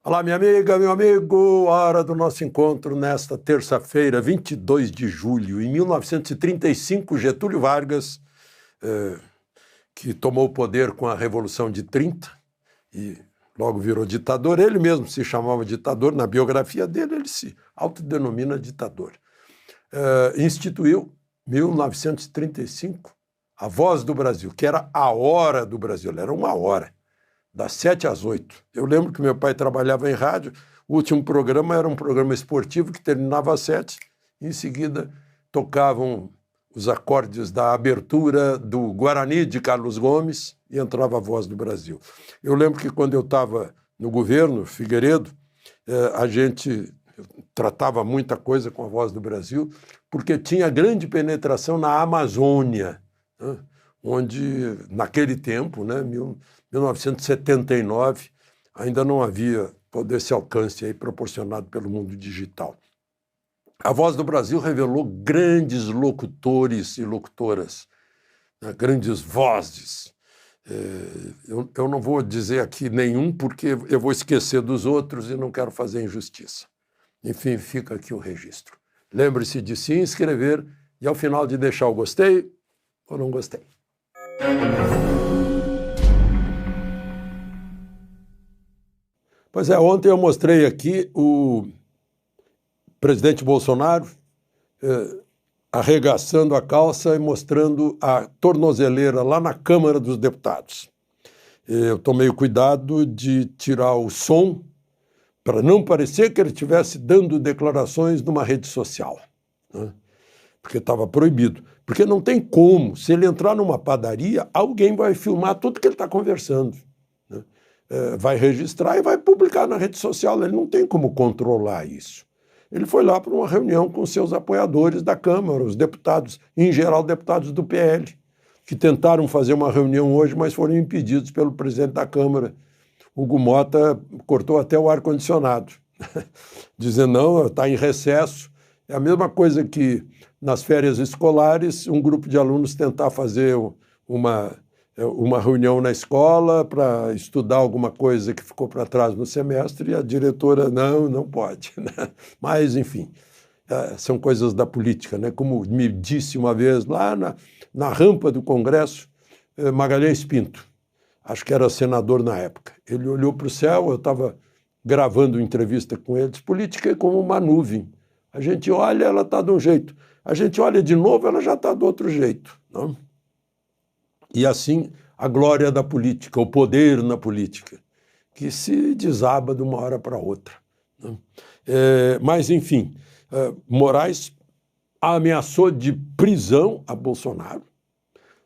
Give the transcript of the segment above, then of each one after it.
Olá, minha amiga, meu amigo, hora do nosso encontro nesta terça-feira, 22 de julho. Em 1935, Getúlio Vargas, que tomou o poder com a Revolução de 30 e logo virou ditador, ele mesmo se chamava ditador, na biografia dele ele se autodenomina ditador, instituiu, 1935, a Voz do Brasil, que era a hora do Brasil, era uma hora. Das 7 às 8. Eu lembro que meu pai trabalhava em rádio, o último programa era um programa esportivo que terminava às 7, em seguida tocavam os acordes da abertura do Guarani de Carlos Gomes e entrava a Voz do Brasil. Eu lembro que quando eu estava no governo, Figueiredo, a gente tratava muita coisa com a Voz do Brasil, porque tinha grande penetração na Amazônia, né? Onde, naquele tempo, né, 1979, ainda não havia todo esse alcance aí proporcionado pelo mundo digital. A Voz do Brasil revelou grandes locutores e locutoras, né, grandes vozes. Eu não vou dizer aqui nenhum, porque eu vou esquecer dos outros e não quero fazer injustiça. Enfim, fica aqui o registro. Lembre-se de se inscrever e, ao final, de deixar o gostei ou não gostei. Pois é, ontem eu mostrei aqui o presidente Bolsonaro arregaçando a calça e mostrando a tornozeleira lá na Câmara dos Deputados. Eu tomei o cuidado de tirar o som para não parecer que ele estivesse dando declarações numa rede social, né? Porque estava proibido. Porque não tem como, se ele entrar numa padaria, alguém vai filmar tudo que ele está conversando, né? Vai registrar e vai publicar na rede social. Ele não tem como controlar isso. Ele foi lá para uma reunião com seus apoiadores da Câmara, os deputados, em geral deputados do PL, que tentaram fazer uma reunião hoje, mas foram impedidos pelo presidente da Câmara. Hugo Mota cortou até o ar-condicionado, dizendo, não, está em recesso. É a mesma coisa que nas férias escolares, um grupo de alunos tentar fazer uma reunião na escola para estudar alguma coisa que ficou para trás no semestre e a diretora, não pode, né? Mas, enfim, são coisas da política, né? Como me disse uma vez lá na rampa do Congresso, Magalhães Pinto, acho que era senador na época. Ele olhou para o céu, eu estava gravando entrevista com ele, disse, política é como uma nuvem. A gente olha, ela está de um jeito. A gente olha de novo, ela já está do outro jeito, não? E assim, a glória da política, o poder na política, que se desaba de uma hora para outra, não? Mas, enfim, Moraes ameaçou de prisão a Bolsonaro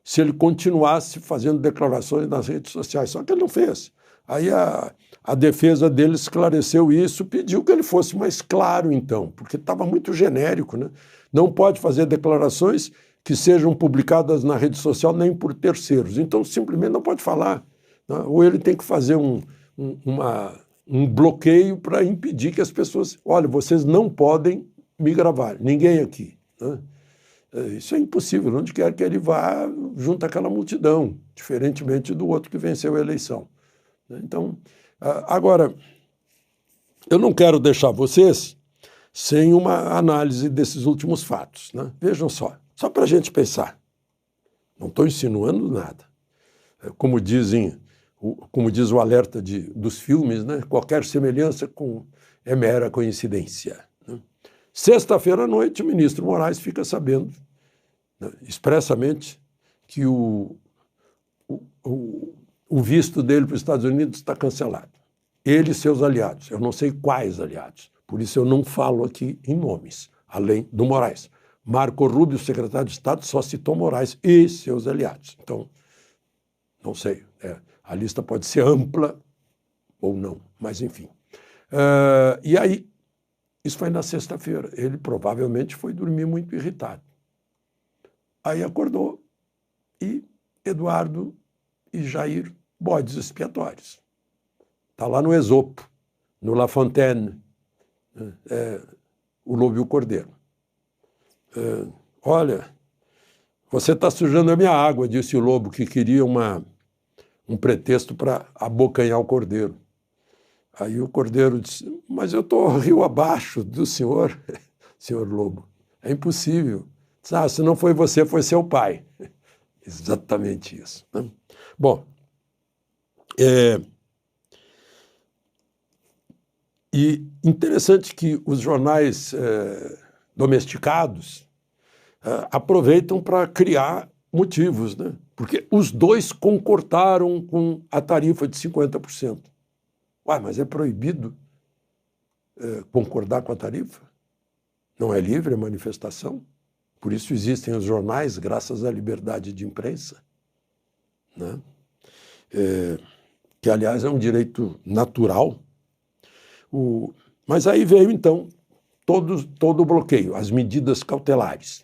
se ele continuasse fazendo declarações nas redes sociais, só que ele não fez. Aí a defesa dele esclareceu isso, pediu que ele fosse mais claro, então, porque estava muito genérico, né? Não pode fazer declarações que sejam publicadas na rede social nem por terceiros. Então, simplesmente não pode falar, né? Ou ele tem que fazer um bloqueio para impedir que as pessoas... Olha, vocês não podem me gravar, ninguém aqui, né? Isso é impossível, onde quer que ele vá, junto àquela multidão, diferentemente do outro que venceu a eleição. Então, agora, eu não quero deixar vocês sem uma análise desses últimos fatos, né? Vejam só para a gente pensar. Não estou insinuando nada. Como diz o alerta dos filmes, né? Qualquer semelhança é mera coincidência, né? Sexta-feira à noite, o ministro Moraes fica sabendo, né, expressamente que o visto dele para os Estados Unidos está cancelado. Ele e seus aliados. Eu não sei quais aliados. Por isso eu não falo aqui em nomes, além do Moraes. Marco Rubio, secretário de Estado, só citou Moraes e seus aliados. Então, não sei. A lista pode ser ampla ou não, mas enfim. E aí, isso foi na sexta-feira. Ele provavelmente foi dormir muito irritado. Aí acordou e Eduardo e Jair, bodes expiatórios. Está lá no Esopo, no La Fontaine, o lobo e o cordeiro. Olha, você está sujando a minha água, disse o lobo, que queria um pretexto para abocanhar o cordeiro. Aí o Cordeiro disse, mas eu estou rio abaixo do senhor, senhor Lobo. É impossível. Disse, se não foi você, foi seu pai. Exatamente isso. Né? Bom, e interessante que os jornais domesticados aproveitam para criar motivos, né? Porque os dois concordaram com a tarifa de 50%. Uai, mas é proibido concordar com a tarifa? Não é livre a manifestação? Por isso existem os jornais, graças à liberdade de imprensa, né? Que, aliás, é um direito natural. Mas aí veio, então, todo o bloqueio, as medidas cautelares.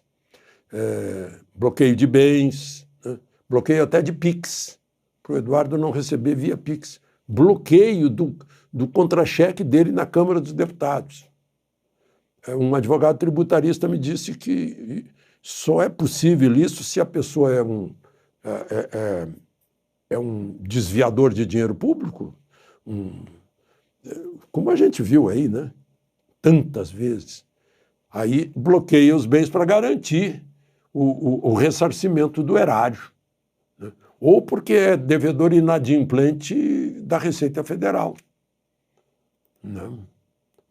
Bloqueio de bens, né? Bloqueio até de PIX, para o Eduardo não receber via PIX. Bloqueio do contra-cheque dele na Câmara dos Deputados. Um advogado tributarista me disse que só é possível isso se a pessoa é um desviador de dinheiro público, como a gente viu aí, né? Tantas vezes. Aí bloqueia os bens para garantir o ressarcimento do erário, né? Ou porque é devedor inadimplente da Receita Federal. Não,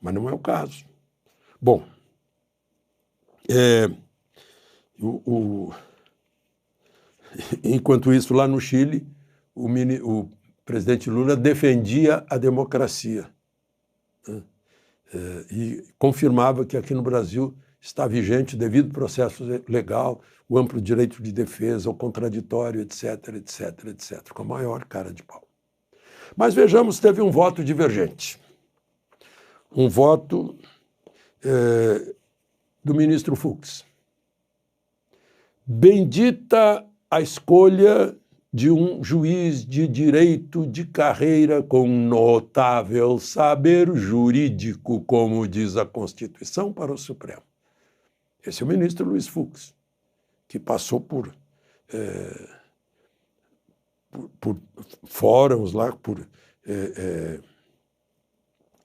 mas não é o caso. Bom, enquanto isso, lá no Chile, o presidente Lula defendia a democracia, né? E confirmava que aqui no Brasil está vigente o devido processo legal, o amplo direito de defesa, o contraditório, etc., etc., etc., com a maior cara de pau. Mas vejamos, teve um voto divergente. Um voto do ministro Fux. Bendita a escolha de um juiz de direito de carreira com notável saber jurídico, como diz a Constituição, para o Supremo. Esse é o ministro Luiz Fux, que passou por fóruns lá, por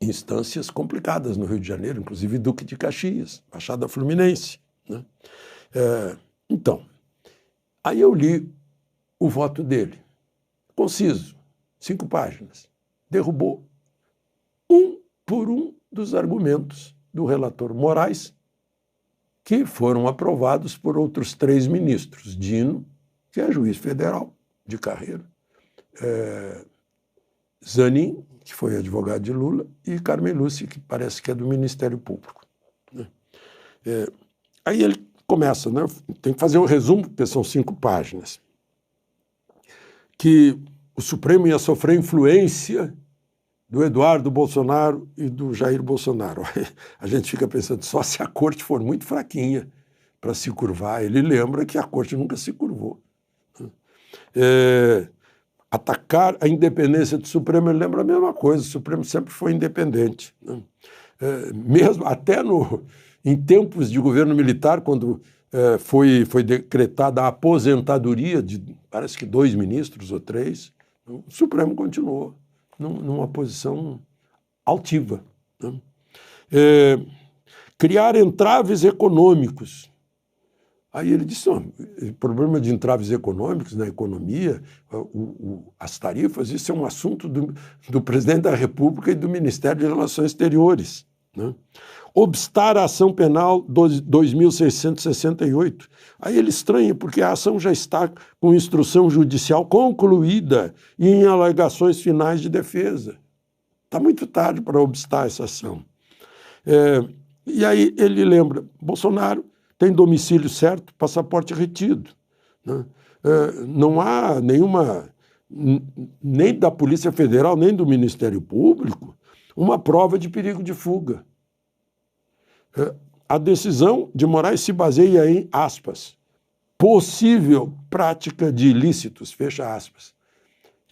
instâncias complicadas no Rio de Janeiro, inclusive Duque de Caxias, Baixada Fluminense, né? Então, aí eu li o voto dele, conciso, 5 páginas, derrubou um por um dos argumentos do relator Moraes, que foram aprovados por outros 3 ministros, Dino, que é juiz federal de carreira, Zanin, que foi advogado de Lula, e Carmen Lúcia, que parece que é do Ministério Público, né? Aí ele começa, né? Tem que fazer um resumo, porque são 5 páginas, que o Supremo ia sofrer influência do Eduardo Bolsonaro e do Jair Bolsonaro. A gente fica pensando, só se a corte for muito fraquinha para se curvar. Ele lembra que a corte nunca se curvou. Atacar a independência do Supremo, ele lembra a mesma coisa, o Supremo sempre foi independente, né? Mesmo até em tempos de governo militar, quando foi decretada a aposentadoria de, parece que 2 ministros ou 3, o Supremo continuou numa posição altiva, né? Criar entraves econômicos. Aí ele disse, o problema de entraves econômicos na economia, as tarifas, isso é um assunto do presidente da República e do Ministério de Relações Exteriores, né? Obstar a ação penal 2.668. Aí ele estranha, porque a ação já está com instrução judicial concluída e em alegações finais de defesa. Está muito tarde para obstar essa ação. E aí ele lembra, Bolsonaro tem domicílio certo, passaporte retido, né? Não há nenhuma, nem da Polícia Federal, nem do Ministério Público, uma prova de perigo de fuga. A decisão de Moraes se baseia em, aspas, possível prática de ilícitos, fecha aspas.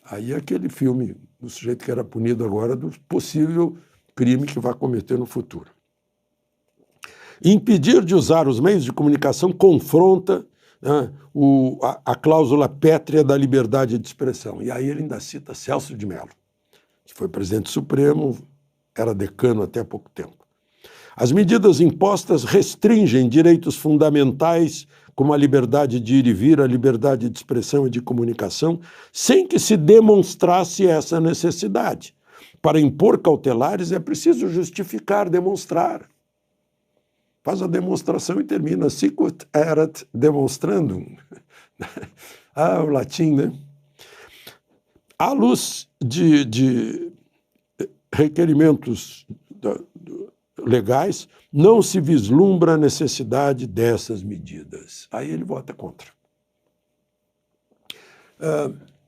Aí é aquele filme do sujeito que era punido agora do possível crime que vai cometer no futuro. Impedir de usar os meios de comunicação confronta, né, a cláusula pétrea da liberdade de expressão. E aí ele ainda cita Celso de Mello. que foi presidente do Supremo, era decano até há pouco tempo. As medidas impostas restringem direitos fundamentais como a liberdade de ir e vir, a liberdade de expressão e de comunicação, sem que se demonstrasse essa necessidade. Para impor cautelares é preciso justificar, demonstrar. Faz a demonstração e termina. Sicut erat demonstrandum. Ah, o latim, né? À luz de requerimentos legais, não se vislumbra a necessidade dessas medidas. Aí ele vota contra.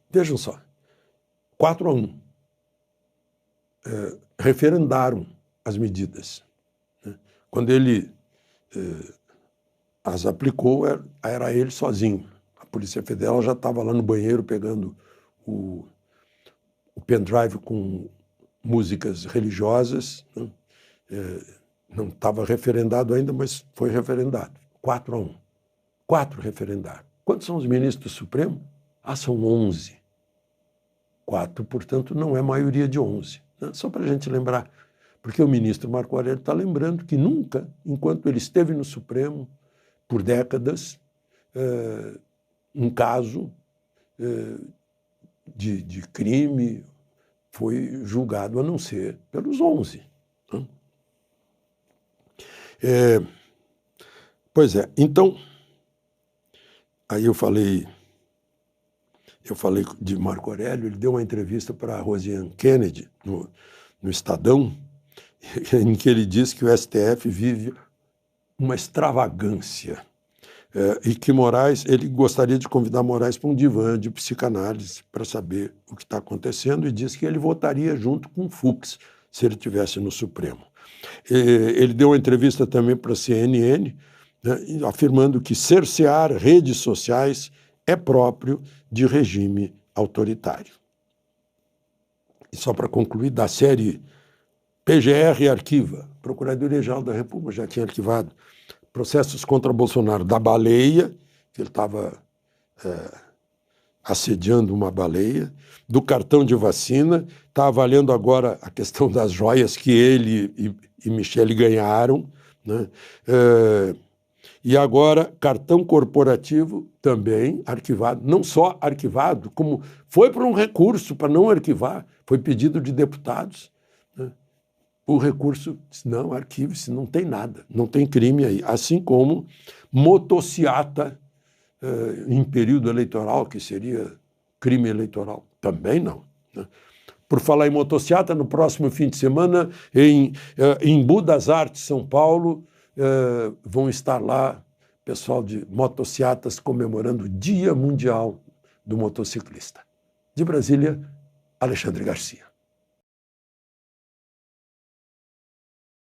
Vejam só, 4-1. Referendaram as medidas. Quando ele as aplicou, era ele sozinho. A Polícia Federal já estava lá no banheiro pegando o pendrive com músicas religiosas, né? Não estava referendado ainda, mas foi referendado. 4-1. 4 referendaram. Quantos são os ministros do Supremo? São 11. 4, portanto, não é maioria de 11. Né? Só para a gente lembrar, porque o ministro Marco Aurélio está lembrando que nunca, enquanto ele esteve no Supremo, por décadas, um caso de crime foi julgado a não ser pelos 11. Né? Pois é, então, aí eu falei de Marco Aurélio, ele deu uma entrevista para a Rosiane Kennedy, no Estadão, em que ele diz que o STF vive uma extravagância e que Moraes, ele gostaria de convidar Moraes para um divã de psicanálise para saber o que está acontecendo e diz que ele votaria junto com Fux se ele estivesse no Supremo. Ele deu uma entrevista também para a CNN, né, afirmando que cercear redes sociais é próprio de regime autoritário. E só para concluir, da série PGR arquiva, Procuradoria-Geral da República já tinha arquivado processos contra Bolsonaro da baleia, que ele estava assediando uma baleia, do cartão de vacina, está avaliando agora a questão das joias que ele e Michele ganharam, né? E agora cartão corporativo também arquivado, não só arquivado, como foi para um recurso para não arquivar, foi pedido de deputados, né? O recurso disse, não, arquive-se, não tem nada, não tem crime aí, assim como motociata em período eleitoral, que seria crime eleitoral, também não. Né? Por falar em motociata, no próximo fim de semana, em Budas Artes, São Paulo, vão estar lá pessoal de motociatas comemorando o Dia Mundial do Motociclista. De Brasília, Alexandre Garcia.